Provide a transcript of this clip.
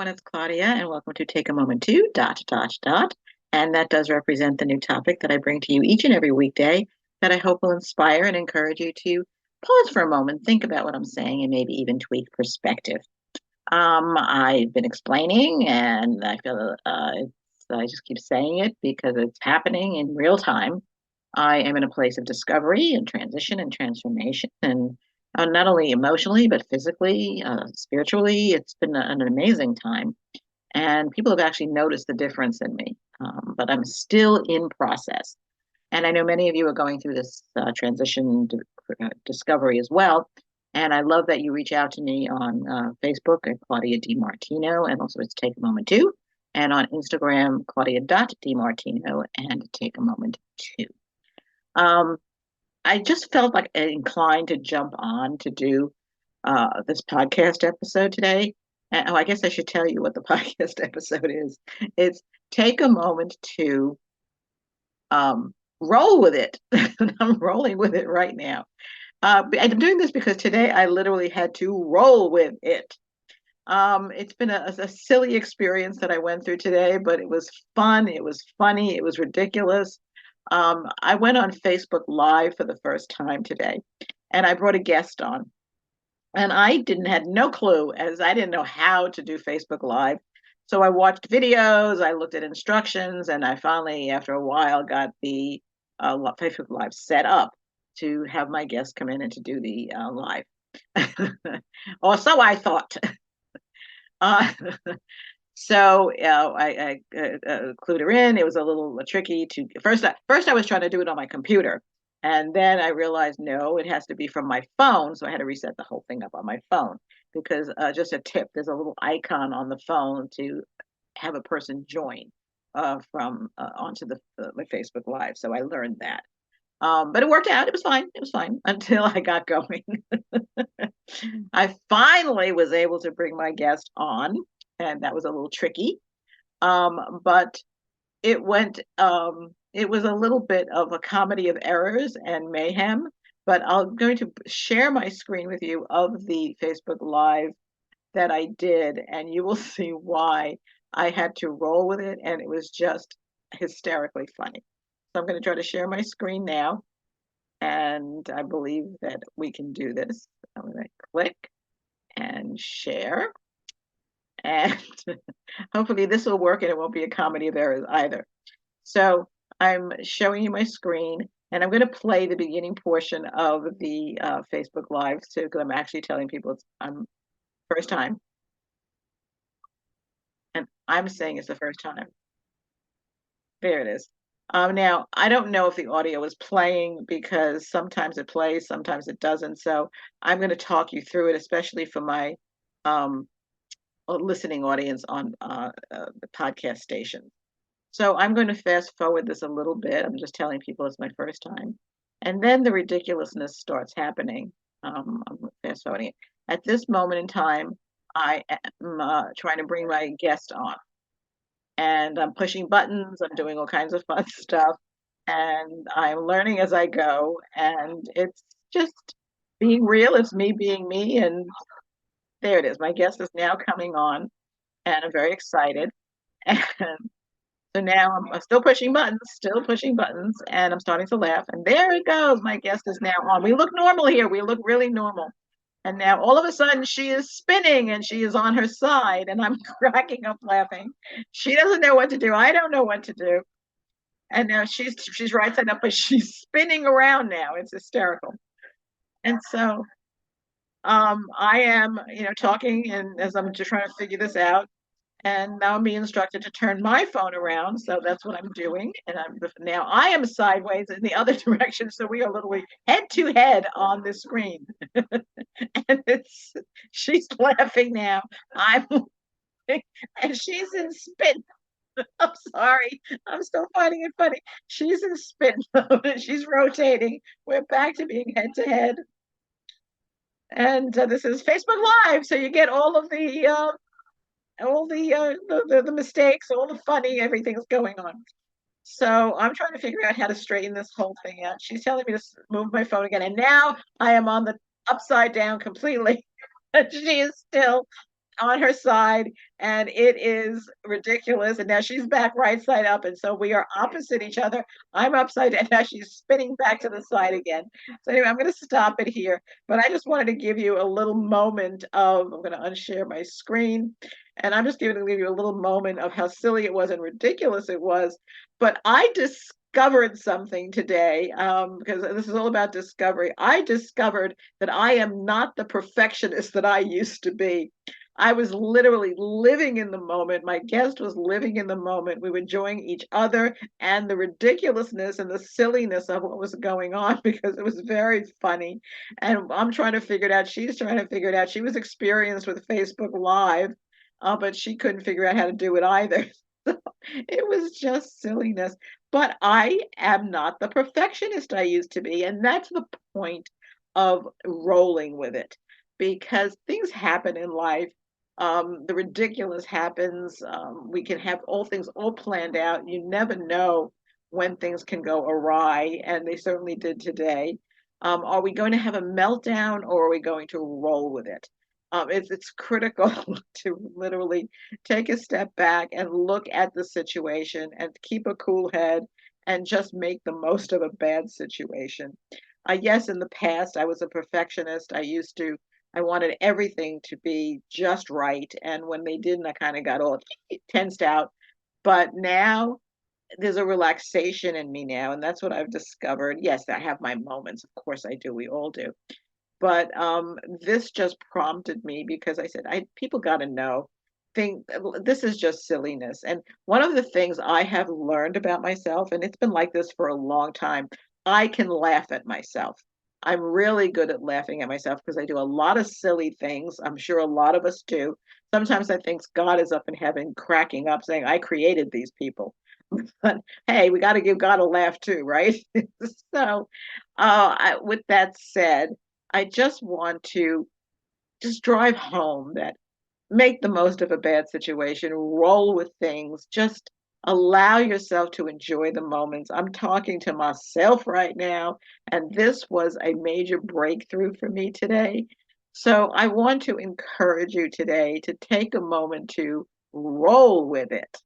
everyone. It's Claudia, and welcome to Take a Moment to dot, dot, dot. And that does represent the new topic that I bring to you each and every weekday that I hope will inspire and encourage you to pause for a moment, think about what I'm saying, and maybe even tweak perspective. I've been explaining, and I feel I just keep saying it because it's happening in real time. I am in a place of discovery and transition and transformation, and not only emotionally, but physically, spiritually. It's been an amazing time. And people have actually noticed the difference in me, but I'm still in process. And I know many of you are going through this discovery as well. And I love that you reach out to me on Facebook at Claudia DiMartino, and also it's Take a Moment Too, and on Instagram, Claudia.DiMartino, and Take a Moment Too. I just felt like inclined to jump on to do this podcast episode today. And, I guess I should tell you what the podcast episode is. It's take a moment to roll with it. I'm rolling with it right now. I'm doing this because today I literally had to roll with it. It's been a silly experience that I went through today, but it was fun. It was funny. It was ridiculous. I went on Facebook Live for the first time today, and I brought a guest on. And I didn't had no clue, as I didn't know how to do Facebook Live. So I watched videos, I looked at instructions, and I finally, after a while, got the Facebook Live set up to have my guest come in and to do the live. Or so I thought. Uh, so I clued her in. It was a little tricky to first I was trying to do it on my computer, and then I realized no, it has to be from my phone. So I had to reset the whole thing up on my phone because just a tip: there's a little icon on the phone to have a person join from onto the Facebook Live. So I learned that. But it worked out. It was fine. It was fine until I got going. I finally was able to bring my guest on, and that was a little tricky. But it was a little bit of a comedy of errors and mayhem. But I'm going to share my screen with you of the Facebook Live that I did, and you will see why I had to roll with it, and it was just hysterically funny. So I'm going to try to share my screen now, and I believe that we can do this. I'm going to click and share, and hopefully this will work and it won't be a comedy of errors either. So I'm showing you my screen, and I'm going to play the beginning portion of the Facebook Live too, because I'm actually telling people it's first time, and I'm saying it's the first time. There it is. Now, I don't know if the audio is playing because sometimes it plays, sometimes it doesn't. So I'm going to talk you through it, especially for my um, listening audience on the podcast station. So I'm going to fast forward this a little bit. I'm just telling people it's my first time. And then the ridiculousness starts happening. I'm fast forwarding it. At this moment in time, I am trying to bring my guest on, and I'm pushing buttons, I'm doing all kinds of fun stuff, and I'm learning as I go. And it's just being real, it's me being me. And there it is. My guest is now coming on, and I'm very excited. And so now I'm still pushing buttons, and I'm starting to laugh. And there it goes. My guest is now on. We look normal here. We look really normal. And now all of a sudden she is spinning and she is on her side, and I'm cracking up laughing. She doesn't know what to do. I don't know what to do. And now she's right side up, but she's spinning around now. It's hysterical. And so I am, talking, and as I'm just trying to figure this out, and now I'm being instructed to turn my phone around. So that's what I'm doing. And now I am sideways in the other direction. So we are literally head to head on the screen. And she's laughing now. I'm and she's in spin. I'm sorry. I'm still finding it funny. She's in spin mode. She's rotating. We're back to being head to head. And this is Facebook Live, so you get all the mistakes, all the funny, everything's going on. So I'm trying to figure out how to straighten this whole thing out. She's telling me to move my phone again, and now I am on the upside down completely. And she is still on her side, and it is ridiculous. And now she's back right side up, and so we are opposite each other. I'm upside down, now she's spinning back to the side again. So anyway, I'm going to stop it here, but I just wanted to give you a little moment of. I'm going to unshare my screen, and I'm just going to give you a little moment of how silly it was and ridiculous it was. But I discovered something today, because this is all about discovery. I discovered that I am not the perfectionist that I used to be. I was literally living in the moment. My guest was living in the moment. We were enjoying each other and the ridiculousness and the silliness of what was going on because it was very funny. And I'm trying to figure it out. She's trying to figure it out. She was experienced with Facebook Live, but she couldn't figure out how to do it either. So it was just silliness. But I am not the perfectionist I used to be. And that's the point of rolling with it because things happen in life. The ridiculous happens. We can have all things all planned out. You never know when things can go awry, and they certainly did today. Are we going to have a meltdown or are we going to roll with it? It's critical to literally take a step back and look at the situation and keep a cool head and just make the most of a bad situation. Yes, in the past, I was a perfectionist. I wanted everything to be just right. And when they didn't, I kind of got all tensed out. But now there's a relaxation in me now. And that's what I've discovered. Yes, I have my moments. Of course I do. We all do. But this just prompted me because I said, people got to know. This is just silliness. And one of the things I have learned about myself, and it's been like this for a long time, I can laugh at myself. I'm really good at laughing at myself because I do a lot of silly things. I'm sure a lot of us do. Sometimes I think God is up in heaven cracking up saying, I created these people. But hey, we got to give God a laugh too, right? So, with that said, I just want to just drive home that make the most of a bad situation, roll with things, just allow yourself to enjoy the moments. I'm talking to myself right now, and this was a major breakthrough for me today. So I want to encourage you today to take a moment to roll with it.